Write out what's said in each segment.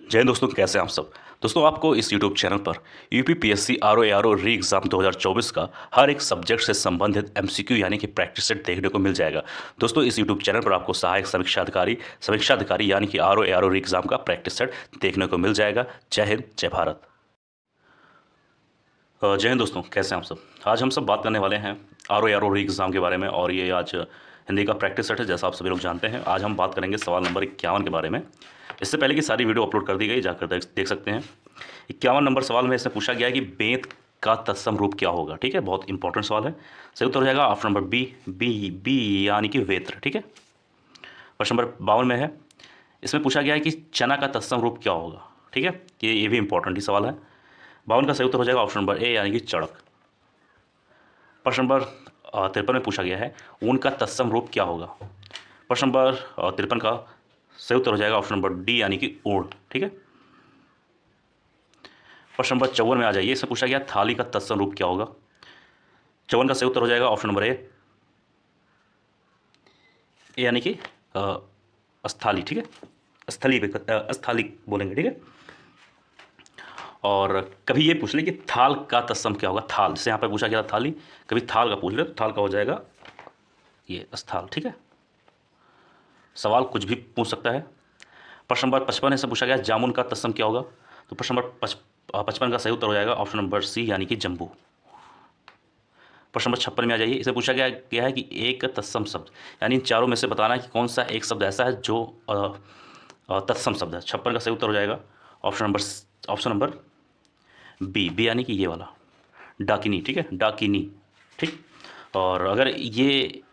जय हिंद दोस्तों, कैसे हैं आप सब। दोस्तों, आपको इस YouTube चैनल पर यूपीपीएससी आरओ री एग्ज़ाम 2024 का हर एक सब्जेक्ट से संबंधित एमसीक्यू यानी कि प्रैक्टिस सेट देखने को मिल जाएगा। दोस्तों, इस YouTube चैनल पर आपको सहायक समीक्षा अधिकारी यानी कि आरओ री एग्ज़ाम का प्रैक्टिस सेट देखने को मिल जाएगा। जय हिंद, जय भारत। जय हिंद दोस्तों, कैसे हैं आप सब। आज हम सब बात करने वाले हैं आरओ री एग्ज़ाम के बारे में, और ये आज हिंदी का प्रैक्टिस सेट है। जैसा आप सभी लोग जानते हैं, आज हम बात करेंगे सवाल नंबर 51 के बारे में। इससे पहले की सारी वीडियो अपलोड कर दी गई, जाकर देख सकते हैं। 51 नंबर सवाल में इसमें पूछा गया है कि बेंत का तत्सम रूप क्या होगा। ठीक है, बहुत इंपॉर्टेंट सवाल है। सही उत्तर हो जाएगा option number B B B यानी कि वेत्र। ठीक है, प्रश्न नंबर 52 में है, इसमें पूछा गया है कि चना का तत्सम रूप क्या होगा। ठीक है, ये भी इंपॉर्टेंट ही सवाल है। 52 का सही उत्तर हो जाएगा ऑप्शन नंबर ए यानी कि चड़क। प्रश्न नंबर 53 में पूछा गया है ऊन का तत्सम रूप क्या होगा। प्रश्न नंबर 53 का सही उत्तर हो जाएगा ऑप्शन नंबर डी यानी कि ऊण। ठीक है, प्रश्न नंबर 54 में आ जाइए, इसमें पूछा गया थाली का तत्सम रूप क्या होगा। 54 का सही उत्तर हो जाएगा ऑप्शन नंबर ए यानी कि स्थली। ठीक है, स्थली बोलेंगे। ठीक है, और कभी ये पूछ ले कि थाल का तत्सम क्या होगा। थाल, जैसे यहाँ पर पूछा गया थाली, कभी थाल का पूछ ले तो थाल का हो जाएगा ये स्थाल। ठीक है, सवाल कुछ भी पूछ सकता है। प्रश्न नंबर 55 से पूछा गया जामुन का तत्सम क्या होगा। तो प्रश्न नंबर 55 का सही उत्तर हो जाएगा ऑप्शन नंबर सी यानी कि जम्बू। प्रश्न नंबर 56 में आ जाइए, इसे पूछा गया है कि एक तत्सम शब्द यानी इन चारों में से बताना है कि कौन सा एक शब्द ऐसा है जो तत्सम शब्द है। 56 का सही उत्तर हो जाएगा ऑप्शन नंबर बी यानी कि ये वाला डाकिनी। ठीक है, डाकिनी। ठीक, और अगर ये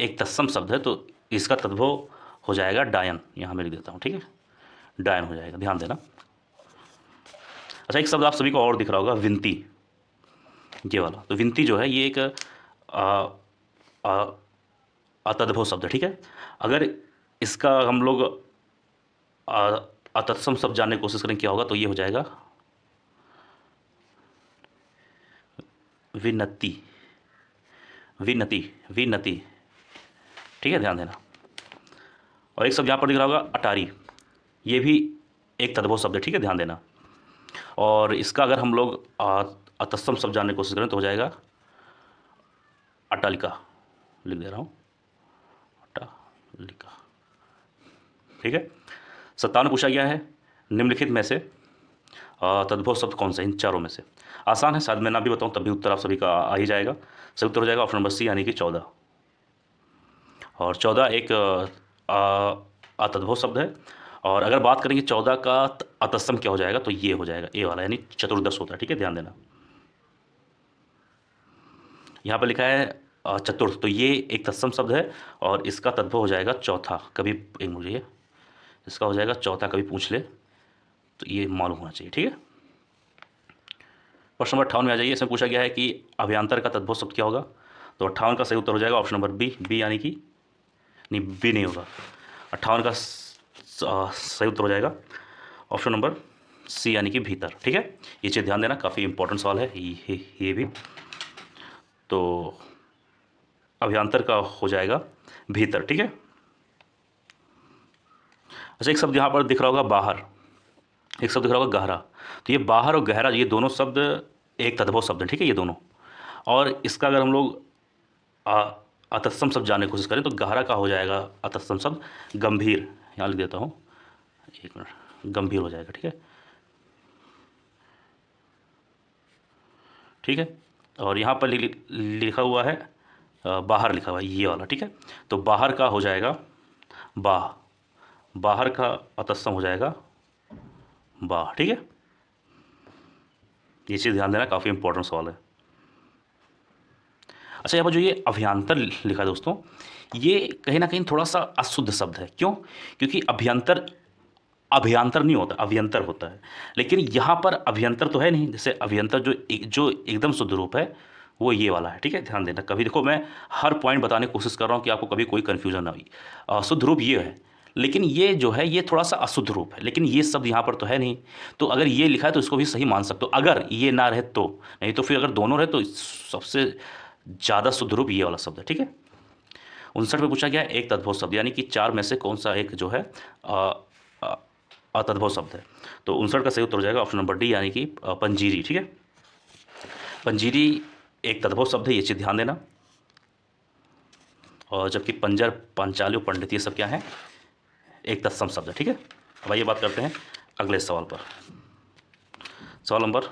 एक तत्सम शब्द है तो इसका तद्भव हो जाएगा डायन। यहाँ मैं लिख देता हूँ। ठीक है, डायन हो जाएगा, ध्यान देना। अच्छा, एक शब्द आप सभी को और दिख रहा होगा, विनती, ये वाला। तो विनती जो है ये एक अतद्भव शब्द है। ठीक है, अगर इसका हम लोग अतत्सम शब्द जानने की कोशिश करें क्या होगा, तो ये हो जाएगा विनती, विनती, विनती। ठीक है, ध्यान देना। और एक शब्द यहाँ पर दिख रहा होगा अटारी, ये भी एक तद्भव शब्द है। ठीक है, ध्यान देना। और इसका अगर हम लोग अतत्सम शब्द जानने की कोशिश करें तो हो जाएगा अटालिका, लिख दे रहा हूँ, अटालिका। ठीक है, 57 पूछा गया है निम्नलिखित में से तद्भव शब्द कौन सा इन चारों में से। आसान है, शायद मैं ना भी बताऊँ तब भी उत्तर आप सभी का आ ही जाएगा। सही उत्तर हो जाएगा ऑप्शन नंबर सी यानी कि 14। और 14 एक अतद्भव शब्द है। और अगर बात करेंगे 14 का अतत्सम क्या हो जाएगा, तो ये हो जाएगा ए वाला यानी चतुर्दश होता है। ठीक है, ध्यान देना। यहाँ पर लिखा है चतुर्थ, तो ये एक तत्सम शब्द है और इसका तद्भव हो जाएगा चौथा। कभी एक मुझे इसका हो जाएगा चौथा, कभी पूछ ले तो ये मालूम होना चाहिए। ठीक है, प्रश्न नंबर 58 में आ जाइए, इसमें पूछा गया है कि अभियांतर का तद्भव शब्द क्या होगा। तो 58 का सही उत्तर हो जाएगा ऑप्शन नंबर बी यानी कि नहीं, बी नहीं होगा। 58 का सही उत्तर हो जाएगा ऑप्शन नंबर सी यानी कि भीतर। ठीक है, ये चीज़ ध्यान देना, काफ़ी इंपॉर्टेंट सवाल है ये भी। तो अभियांतर का हो जाएगा भीतर। ठीक है, अच्छा, एक शब्द यहाँ पर दिख रहा होगा बाहर, एक शब्द दिख रहा होगा गहरा। तो ये बाहर और गहरा, ये दोनों शब्द एक तद्भव शब्द है। ठीक है, ये दोनों। और इसका अगर हम लोग अतत्सम शब्द जानने की कोशिश करें तो गहरा का हो जाएगा अतत्सम शब्द गंभीर। यहाँ लिख देता हूँ, एक मिनट, गंभीर हो जाएगा। ठीक है, ठीक है। और यहाँ पर लिखा हुआ है बाहर, लिखा हुआ है ये वाला। ठीक है, तो बाहर का हो जाएगा बाहर का अतत्सम हो जाएगा बाह। ठीक है, ये चीज़ ध्यान देना, काफ़ी इंपॉर्टेंट सवाल है। अच्छा, यहाँ पर जो ये अभियांतर लिखा है दोस्तों, ये कहीं ना कहीं थोड़ा सा अशुद्ध शब्द है। क्यों? क्योंकि अभियांतर नहीं होता, अभियंतर होता है। लेकिन यहाँ पर अभियंतर तो है नहीं। जैसे अभियंतर जो एकदम शुद्ध रूप है वो ये वाला है। ठीक है, ध्यान देना। कभी देखो, मैं हर पॉइंट बताने की कोशिश कर रहा हूँ कि आपको कभी कोई कन्फ्यूजन ना हो। शुद्ध रूप ये है, लेकिन ये जो है ये थोड़ा सा अशुद्ध रूप है। लेकिन ये शब्द यहाँ पर तो है नहीं, तो अगर ये लिखा है तो इसको भी सही मान सकते हो, अगर ये ना रहे तो। नहीं तो फिर अगर दोनों रहे तो सबसे ज़्यादा शुद्ध रूप ये वाला शब्द है। ठीक है, 59 में पूछा गया एक तद्भव शब्द यानी कि चार में से कौन सा एक जो है अतद्भव शब्द है। तो 59 का सही उत्तर हो जाएगा ऑप्शन नंबर डी, यानी कि पंजीरी। ठीक है, पंजीरी एक तद्भव शब्द है, ये चीज़ ध्यान देना। और जबकि पंजर, पांचाली, पंडित ये सब क्या है, एक तत्सम शब्द है। ठीक है, अब आइए बात करते हैं अगले सवाल पर। सवाल नंबर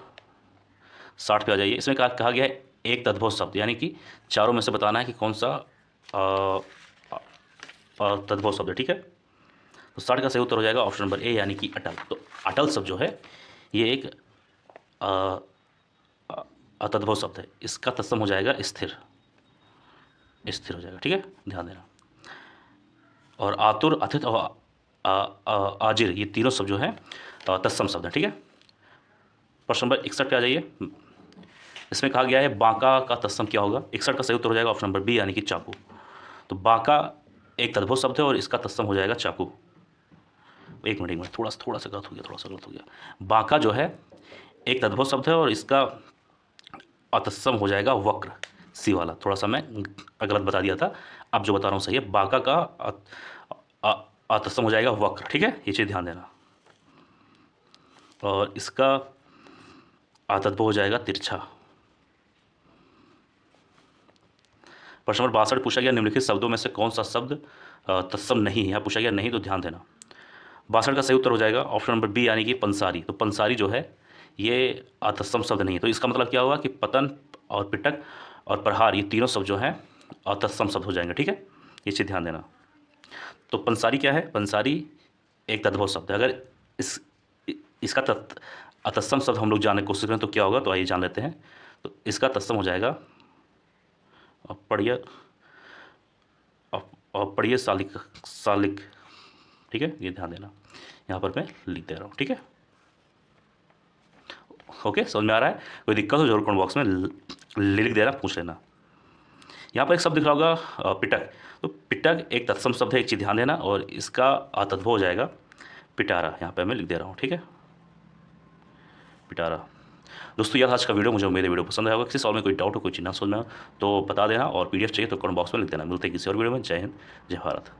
60 पे आ जाइए। इसमें कहा गया है एक तद्भव शब्द, यानी कि चारों में से बताना है कि कौन सा तद्भव शब्द है। ठीक है, तो 60 का सही उत्तर हो जाएगा ऑप्शन नंबर ए, यानी कि अटल। तो अटल शब्द जो है ये एक अतद्भव शब्द है, इसका तत्सम हो जाएगा स्थिर, स्थिर हो जाएगा। ठीक है, ध्यान देना। और आतुर, अथित और आजिर ये तीनों शब्द जो है तत्सम शब्द है। ठीक है, प्रश्न नंबर 61 पे आ जाइए। इसमें कहा गया है बांका का तत्सम क्या होगा। 61 का सही उत्तर हो जाएगा ऑप्शन नंबर बी, यानी कि चाकू। तो बांका एक तद्भव शब्द है और इसका तत्सम हो जाएगा चाकू। एक मिनट, थोड़ा सा गलत हो गया। बांका जो है एक तद्भव शब्द है और इसका अतत्सम हो जाएगा वक्र, सी वाला। थोड़ा सा मैं गलत बता दिया था, अब जो बता रहा हूँ सही है। बांका का अतत्सम हो जाएगा वक्र। ठीक है, ये चीज़ ध्यान देना। और इसका अतद्भव हो जाएगा तिरछा। प्रश्न नंबर 62 पूछा गया निम्नलिखित शब्दों में से कौन सा शब्द तत्सम नहीं है। यहाँ पूछा गया नहीं, तो ध्यान देना। 62 का सही उत्तर हो जाएगा ऑप्शन नंबर बी, यानी कि पंसारी। तो पंसारी जो है ये अतत्सम शब्द नहीं है। तो इसका मतलब क्या होगा कि पतन और पिटक और प्रहार ये तीनों शब्द जो हैं अतत्सम शब्द हो जाएंगे। ठीक है, ये चीज़ ध्यान देना। तो पंसारी क्या है, पंसारी एक तद्भव शब्द है। अगर इसका अतत्सम शब्द हम लोग जानने की कोशिश करें तो क्या होगा, तो आइए जान लेते हैं। तो इसका तत्सम हो जाएगा पढ़िए सालिक, सालिक। ठीक है, ये ध्यान देना, यहाँ पर मैं लिख दे रहा हूँ। ठीक है, ओके, समझ में आ रहा है। कोई दिक्कत हो जरूर कमेंट बॉक्स में लिख देना, पूछ लेना। यहाँ पर एक शब्द दिख रहा होगा पिटक। तो पिटक एक तत्सम शब्द है, एक चीज़ ध्यान देना। और इसका अतद्भव हो जाएगा पिटारा, यहाँ पे मैं लिख दे रहा हूँ। ठीक है, पिटारा। दोस्तों यह आज का वीडियो, मुझे उम्मीद है वीडियो पसंद आएगा। किसी सवाल में कोई डाउट हो, कोई चीज़ ना समझ में हो तो बता देना। और PDF चाहिए तो कमेंट बॉक्स में लिख देना। मिलते हैं किसी और वीडियो में। जय हिंद, जय भारत।